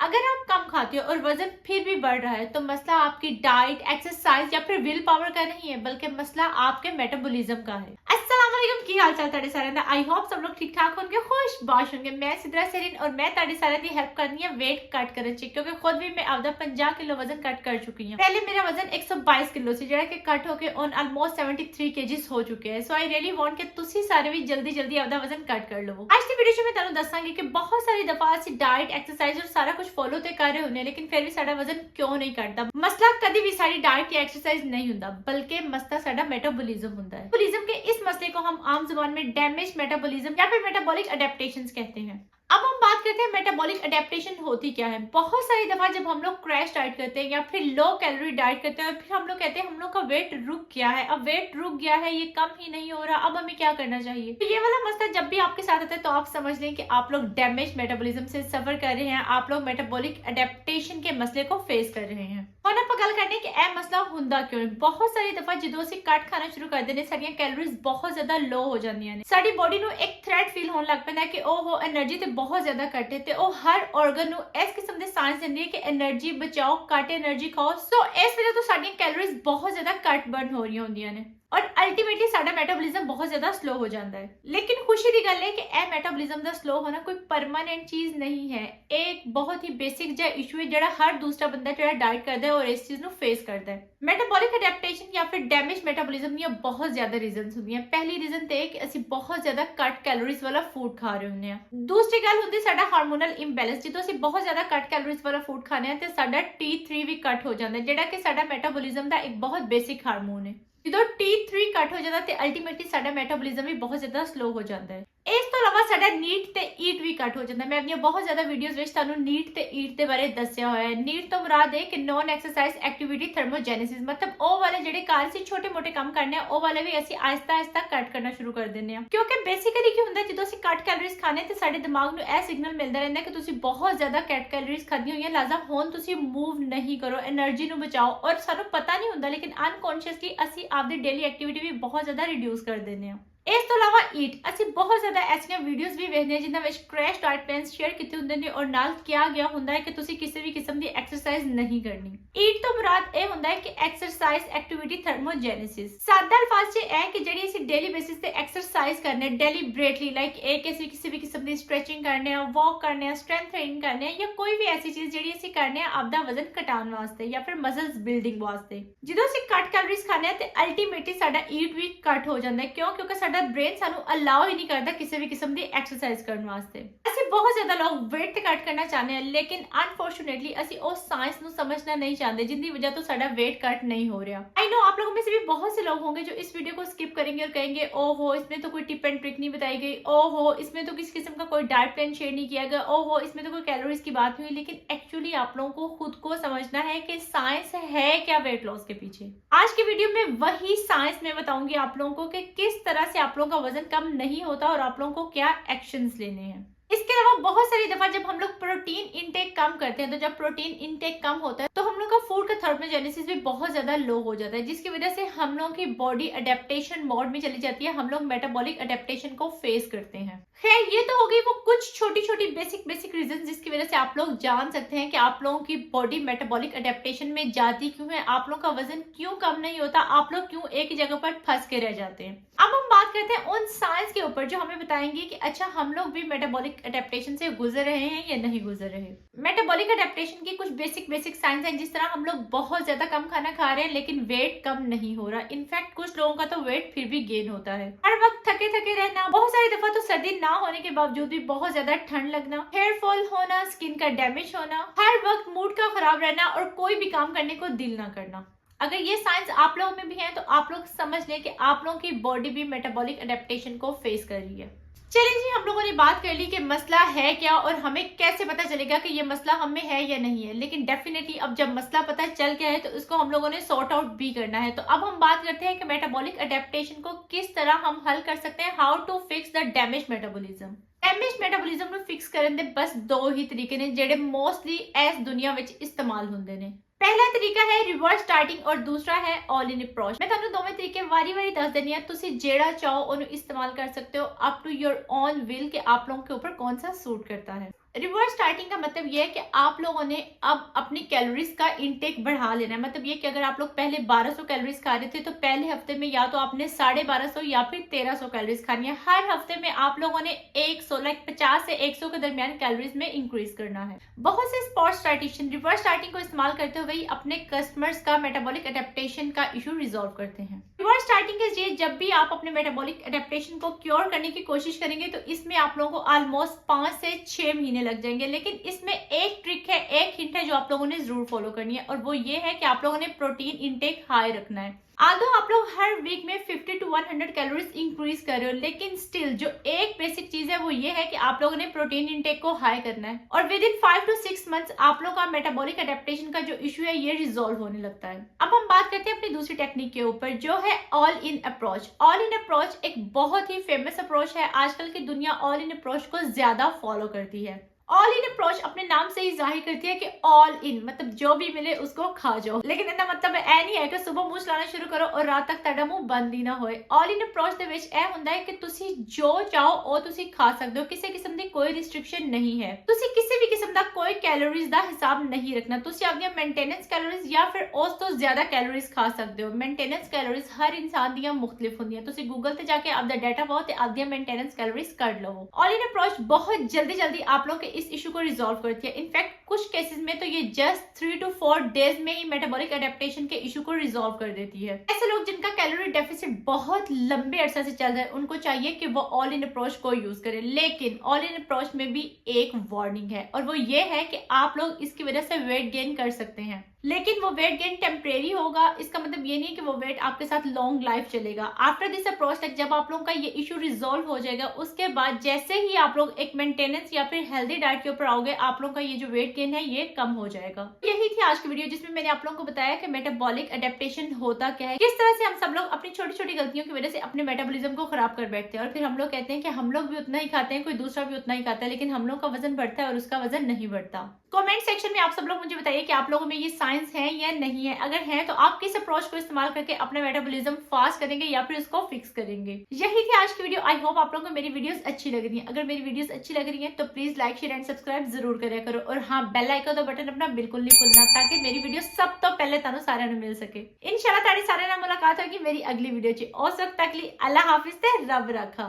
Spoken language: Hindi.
अगर आप कम खाते हो और वजन फिर भी बढ़ रहा है तो मसला आपकी डाइट, एक्सरसाइज या फिर विल पावर का नहीं है, बल्कि मसला आपके मेटाबॉलिज्म का है। अस्सलाम वालेकुम, की हाल चाल ताड़े सारे आई होप सब लोग ठीक ठाक होंगे, खुश बाश होंगे। मैं सिद्रा सरीन और मैं ताड़े सारे दी हेल्प करनी है वेट कट करने ची, क्योंकि खुद भी मैं आपदा 50 किलो वजन कट कर चुकी हूं। पहले मेरा वजन 122 किलो से जड़ा कि कट होके ऑन ऑलमोस्ट 73 केजीज हो चुके हैं। सो आई रियली वांट कि तुसी सारे भी जल्दी जल्दी आपदा वजन कट कर लो। आज की वीडियो में मैं तुहानू दसांगी कि बहुत सारी दफा से डाइट, एक्सरसाइज और सारा कुछ फॉलो तो कर रहे होने, लेकिन फिर भी साडा वजन क्यों नहीं घटदा। मसला कभी भी सारी डाइट या एक्सरसाइज नहीं हुंदा, बल्कि मसला साडा मेटाबॉलिज्म हुंदा है। मेटाबॉलिज्म के इस मसले को हम आम जुबान में डैमेज मेटाबॉलिज्म या फिर मेटाबॉलिक अडेप्टेशंस कहते हैं। अब हम बात करते हैं मेटाबॉलिक अडेप्टेशन होती क्या है। बहुत सारी दफा जब हम लोग क्रैश डाइट करते हैं या फिर लो कैलोरी डाइट करते हैं और फिर हम लोग कहते हैं हम लोग का वेट रुक गया है, अब वेट रुक गया है, ये कम ही नहीं हो रहा, अब हमें क्या करना चाहिए। तो ये वाला मसला जब भी आपके साथ आता है तो आप समझ लें कि आप लोग डैमेज मेटाबॉलिज्म से सफर कर रहे हैं, आप लोग मेटाबॉलिक अडेप्टेशन के मसले को फेस कर रहे हैं। ਹੁਣ ਆਪਾਂ ਗੱਲ करने कि यह मसला ਹੁੰਦਾ क्यों है। बहुत सारी दफा ਜਦੋਂ ਅਸੀਂ ਕੱਟ ਖਾਣਾ ਸ਼ੁਰੂ ਕਰਦੇ ਨੇ ਸਾਡੀਆਂ ਕੈਲੋਰੀਜ਼ ਬਹੁਤ ਜ਼ਿਆਦਾ ਲੋ ਹੋ ਜਾਂਦੀਆਂ ਨੇ। ਸਾਡੀ ਬੋਡੀ ਨੂੰ ਇੱਕ ਥ੍ਰੈਟ ਫੀਲ ਹੋਣ ਲੱਗ ਪੈਂਦਾ ਕਿ ਉਹ એનર્ਜੀ ਤੇ ਬਹੁਤ ਜ਼ਿਆਦਾ ਘੱਟ ਹੈ, ਤੇ ਉਹ ਹਰ ਆਰਗਨ ਨੂੰ ਇਸ ਕਿਸਮ ਦੇ ਸਾਇੰਸ ਦਿੰਦੀ ਹੈ ਕਿ એનર્ਜੀ ਬਚਾਓ, ਘੱਟ એનર્ਜੀ ਖਾਓ। ਸੋ ਇਸ ਵਜ੍ਹਾ ਤੋਂ ਸਾਡੀਆਂ ਕੈਲੋਰੀਜ਼ ਬਹੁਤ ਜ਼ਿਆਦਾ ਘੱਟ ਬਰਨ ਹੋ ਰਹੀਆਂ ਹੁੰਦੀਆਂ ਨੇ और अल्टीमेटली साडा मेटाबॉलिज्म बहुत ज्यादा स्लो हो जाता है। लेकिन खुशी की गल है कि यह मेटाबॉलिज्म का स्लो होना कोई परमानेंट चीज नहीं है, एक बहुत ही बेसिक जो इशू है जो हर दूसरा बंदा जो डाइट करता है और इस चीज को फेस करता है। मेटाबॉलिक अडेप्टेशन या फिर डैमेज मेटाबॉलिज्म दी बहुत ज्यादा रीजन होंगे। पहली रीजन तो कि असं बहुत ज्यादा घट कैलोरीज वाला फूड खा रहे होंगे। दूसरी गल होंगी साडा हार्मोनल इंबैलेंस। जो असं बहुत ज्यादा घट कैलोरीज वाला फूड खाने तो साडा T3 भी घट हो जाता है, जोड़ा कि साडा मेटाबॉलिज्म का एक बहुत बेसिक हार्मोन है। जो T3 घट हो जाता है अल्टीमेटली साडा मेटाबॉलिज्म भी बहुत ज्यादा स्लो हो जाता है। इस तो अलावा साडा नीड ते ईट भी घट हो जाता है। मैं अपनी बहुत ज्यादा वीडियोस विच तुहानू नीड ते ईट के बारे दस्या होया है। नीड तो मुराद है कि नॉन एक्सरसाइज एक्टिविटी थर्मोजेनेसिस, मतलब ओ वाले जेडे कार से छोटे मोटे काम करने ओ वाले भी असि आहिस्ता आहिस्ता कट करना शुरू कर देने हैं। क्योंकि बेसिकली की हुंदा जदों असि कट कैलोरीज खाने ते साडे दिमाग नू ए सिग्नल मिलदा रहंदा कि तुसी बहुत ज्यादा कट कैलोरीज खादी होई है, लिहाजा हुण तुसी मूव नहीं करो, एनर्जी नू बचाओ। और सानू पता नहीं हुंदा लेकिन अनकॉन्शियसली असि आपदी डेली एक्टिविटी भी बहुत ज्यादा रिड्यूस कर देने हैं। इस तो अलावा ईट असं बहुत ज्यादा ऐसी वीडियोस भी वेखने हैं जिन्हां विच क्रैश डाइट प्लान्स शेयर किए होंदे ने और नाल क्या गया हुंदा है कि तुसी किसी भी किस्म की एक्सरसाइज नहीं करनी। ईट तो मुराद ए हुंदा है कि एक्सरसाइज एक्टिविटी थर्मोजेनेसिस। सादा अल्फाज च है कि जेडी असं डेली बेसिस ते एक्सरसाइज करने डेलीबरेटली, लाइक एक किसी भी किस्म की स्ट्रेचिंग करने, वॉक करने, स्ट्रेंथ ट्रेनिंग करने या कोई भी ऐसी चीज जेडी असं करने आपदा वजन घटाने वास्ते या फिर मसल्स बिल्डिंग वास्ते। जो असं घट कैलोरीज खाने ते अल्टीमेटली साडा ईट भी घट हो जाता है। क्यों? क्योंकि साडा ब्रेन सानू अलाउ ही नहीं करता किसी भी किस्म की एक्सरसाइज करने वास्ते। ऐसे बहुत ज्यादा लोग वेट कट करना चाहते हैं, लेकिन अनफॉर्चुनेटली असं उस साइंस को समझना नहीं चाहते जिनकी वजह तो साडा वेट कट नहीं हो रहा। आई नो आप लोगों में से भी बहुत से लोग होंगे जो इस वीडियो को स्किप करेंगे और कहेंगे ओहो इसमें तो कोई टिप एंड ट्रिक नहीं बताई गई, ओहो इसमें तो किसी किस्म का कोई डाइट प्लान शेयर नहीं किया गया, ओहो इसमें तो कोई कैलोरीज की बात नहीं हुई। लेकिन एक्चुअली आप लोगों को खुद को समझना है कि साइंस है क्या वेट लॉस के पीछे। आज की वीडियो में वही साइंस में बताऊंगी आप लोगों को कि किस तरह से आप लोगों का वजन कम नहीं होता और आप लोगों को क्या एक्शंस लेने हैं। इसके अलावा बहुत सारी दफा जब हम लोग प्रोटीन इनटेक कम करते हैं तो जब प्रोटीन इनटेक कम होता है तो हम लोग का फूड का थर्मोजेनेसिस भी बहुत ज्यादा लो हो जाता है, जिसकी वजह से हम लोगों की बॉडी अडेप्टेशन मोड में चली जाती है, हम लोग मेटाबॉलिक अडेप्टेशन को फेस करते हैं। खैर ये तो हो गई वो कुछ छोटी छोटी बेसिक रीजन जिसकी वजह से आप लोग जान सकते हैं कि आप लोगों की बॉडी मेटाबॉलिक अडेप्टेशन में जाती क्यों है, आप लोगों का वजन क्यों कम नहीं होता, आप लोग क्यों एक ही जगह पर फंस के रह जाते हैं। अब हम बात करते हैं उन साइंस के ऊपर जो हमें बताएंगे कि अच्छा हम लोग भी मेटाबॉलिक अडेप्टेशन से गुजर रहे हैं या नहीं गुजर रहे। मेटाबॉलिक अडेप्टेशन की कुछ बेसिक साइंस है, जिस तरह हम लोग बहुत ज्यादा कम खाना खा रहे हैं लेकिन वेट कम नहीं हो रहा। इनफैक्ट कुछ लोगों का तो वेट फिर भी गेन होता है। हर वक्त थके थके रहना, बहुत सारी दफा तो सर्दी ना होने के बावजूद भी बहुत ज्यादा ठंड लगना, हेयर फॉल होना, स्किन का डैमेज होना, हर वक्त मूड का खराब रहना और कोई भी काम करने को दिल ना करना। अगर ये साइंस आप लोगों में भी है तो आप लोग समझ लें कि आप लोगों की बॉडी भी मेटाबॉलिक अडेप्टेशन को फेस कर रही है। चलिए जी, हम लोगों ने बात कर ली कि मसला है क्या और हमें कैसे पता चलेगा कि ये मसला हमें है या नहीं है। लेकिन डेफिनेटली अब जब मसला पता चल गया है तो इसको हम लोगों ने सॉर्ट आउट भी करना है। तो अब हम बात करते हैं कि मेटाबॉलिक अडेप्टेशन को किस तरह हम हल कर सकते हैं, how to fix the damage metabolism. Damage metabolism ਨੂੰ ਫਿਕਸ ਕਰਨ ਦੇ ਬਸ ਦੋ ਹੀ ਤਰੀਕੇ ਨੇ ਜਿਹੜੇ ਮੋਸਟਲੀ ਇਸ ਦੁਨੀਆ ਵਿੱਚ ਇਸਤੇਮਾਲ ਹੁੰਦੇ ਨੇ। पहला तरीका है रिवर्स स्टार्टिंग और दूसरा है ऑल इन अप्रोच। मैं ਤੁਹਾਨੂੰ ਦੋਵੇਂ ਤਰੀਕੇ ਵਾਰੀ-ਵਾਰੀ ਦੱਸ ਦੇਣੀ ਹੈ, ਤੁਸੀਂ ਜਿਹੜਾ ਚਾਹੋ ਉਹਨੂੰ इस्तेमाल कर सकते हो up to your own will कि आप लोगों के ऊपर कौन सा सूट करता है। रिवर्स स्टार्टिंग का मतलब ये है कि आप लोगों ने अब अपनी कैलोरीज का इंटेक बढ़ा लेना है। मतलब ये कि अगर आप लोग पहले 1200 कैलोरीज खा रहे थे तो पहले हफ्ते में या तो आपने 1250 या फिर 1300 कैलोरीज खानी है। हर हफ्ते में आप लोगों ने 100 लाइक 50 से 100 के दरमियान कैलोरीज में इंक्रीज करना है। बहुत से स्पोर्ट्स डाइटिशियन रिवर्स स्टार्टिंग को इस्तेमाल करते हुए अपने कस्टमर्स का मेटाबॉलिक एडेप्टेशन का इशू रिजॉल्व करते हैं। रिवर्स स्टार्टिंग के जरिए जब भी आप अपने मेटाबॉलिक एडेप्टेशन को क्योर करने की कोशिश करेंगे तो इसमें आप लोगों को ऑलमोस्ट 5 से 6 महीने लग जाएंगे। लेकिन इसमें एक ट्रिक है, एक हिंट है जो आप लोगों ने जरूर फॉलो करनी है और वो ये है कि आप लोगों ने प्रोटीन इंटेक हाई रखना है। आदो आप लोग हर वीक में 50 टू 100 कैलोरीज इंक्रीज कर रहे हो, लेकिन स्टिल जो एक बेसिक चीज है वो ये है कि आप लोगों ने प्रोटीन इंटेक को हाई करना है और विद इन 5 टू 6 मंथ्स आप लोग का मेटाबॉलिक एडेप्टेशन का जो इशू है ये रिजॉल्व होने लगता है। अब हम बात करते हैं अपनी दूसरी टेक्निक के ऊपर जो है all in approach. All in approach एक बहुत ही फेमस अप्रोच है। आजकल की दुनिया ऑल इन अप्रोच को ज्यादा फॉलो करती है। ऑल इन अप्रोच अपने नाम से ही जाहिर करती है कि ऑल इन मतलब जो भी मिले उसको खा जाओ, लेकिन इतना मतलब ऐ नहीं है कि सुबह मुंह चलाना शुरू करो और रात तक ਤੁਹਾਡਾ मुंह बंद ही ना होए। ऑल इन अप्रोच ਦੇ ਵਿੱਚ ਇਹ ਹੁੰਦਾ ਹੈ ਕਿ ਤੁਸੀਂ ਜੋ ਚਾਹੋ ਉਹ ਤੁਸੀਂ ਖਾ ਸਕਦੇ ਹੋ, ਕਿਸੇ ਕਿਸਮ ਦੀ ਕੋਈ ਰਿਸਟ੍ਰਿਕਸ਼ਨ ਨਹੀਂ ਹੈ। ਤੁਸੀਂ ਕਿਸੇ ਵੀ ਕਿਸਮ ਦਾ ਕੋਈ ਕੈਲੋਰੀਜ਼ ਦਾ ਹਿਸਾਬ ਨਹੀਂ ਰੱਖਣਾ। ਤੁਸੀਂ ਆਪਣੀਆਂ ਮੇਨਟੇਨੈਂਸ ਕੈਲੋਰੀਜ਼ ਜਾਂ ਫਿਰ ਉਸ ਤੋਂ ਜ਼ਿਆਦਾ ਕੈਲੋਰੀਜ਼ ਖਾ ਸਕਦੇ ਹੋ। ਮੇਨਟੇਨੈਂਸ ਕੈਲੋਰੀਜ਼ ਹਰ ਇਨਸਾਨ ਦੀਆਂ ਮੁxtਲਿਫ ਹੁੰਦੀਆਂ। ਤੁਸੀਂ ਗੂਗਲ ਤੇ ਜਾ ਕੇ ਆਪਦਾ ਡਾਟਾ ਪਾਓ ਤੇ ਆਪਦੀਆਂ ਮੇਨਟੇਨੈਂਸ ਕੈਲੋਰੀਜ਼ ਕੱਢ ਲਵੋ। ऑल इन अप्रोच बहुत जल्दी जल्दी आप लोग के इस इशू को रिजॉल्व करती है। इनफैक्ट कुछ केसेस में तो ये जस्ट 3 टू 4 डेज में ही मेटाबॉलिक एडेप्टेशन के इशू को रिजॉल्व कर देती है। ऐसे लोग जिनका कैलोरी डेफिसिट बहुत लंबे अरसे से चल रहा है उनको चाहिए कि वो ऑल इन अप्रोच को यूज करें, लेकिन ऑल इन अप्रोच में भी एक वार्निंग है और वो ये है कि आप लोग इसकी वजह से वेट गेन कर सकते हैं, लेकिन वो वेट गेन टेम्परेरी होगा। इसका मतलब ये नहीं है कि वो वेट आपके साथ लॉन्ग लाइफ चलेगा। आफ्टर दिस अप्रोच तक जब आप लोगों का ये इशू रिजॉल्व हो जाएगा उसके बाद जैसे ही आप लोग एक मेंटेनेंस या फिर हेल्दी डाइट के ऊपर आओगे आप लोगों का ये जो वेट गेन है ये कम हो जाएगा। यही थी आज की वीडियो जिसमें मैंने आप लोगों को बताया कि मेटाबॉलिक एडेप्टेशन होता क्या है, किस तरह से हम सब लोग अपनी छोटी छोटी गलतियों की वजह से अपने मेटाबॉलिज्म को खराब कर बैठते हैं और फिर हम लोग कहते हैं कि हम लोग भी उतना ही खाते हैं, कोई दूसरा भी उतना ही खाता है, लेकिन हम लोग का वजन बढ़ता है और उसका वजन नहीं बढ़ता। कमेंट सेक्शन में आप सब लोग मुझे बताइए कि आप लोगों में ये साइंस है या नहीं है। अगर है तो आप किस अप्रोच को इस्तेमाल करके अपना मेटाबॉलिज्म फास्ट करेंगे या फिर उसको फिक्स करेंगे। यही थी आज की वीडियो। आई होप आप लोगों को मेरी वीडियोस अच्छी लग रही हैं। अगर मेरी वीडियोस अच्छी लग रही हैं तो please like share and subscribe जरूर करा करो और हाँ बेल आइकन का बटन अपना बिल्कुल नहीं भूलना ताकि मेरी वीडियो सब तो पहले ਤੁਹਾਨੂੰ ਸਾਰਿਆਂ ਨੂੰ ਮਿਲ ਸਕੇ। इंशाल्लाह ਤੁਹਾਡੀ ਸਾਰਿਆਂ ਨਾਲ ਮੁਲਾਕਾਤ होगी मेरी अगली वीडियो च। उस वक्त तक लिए अल्लाह हाफिज ते रब रखा।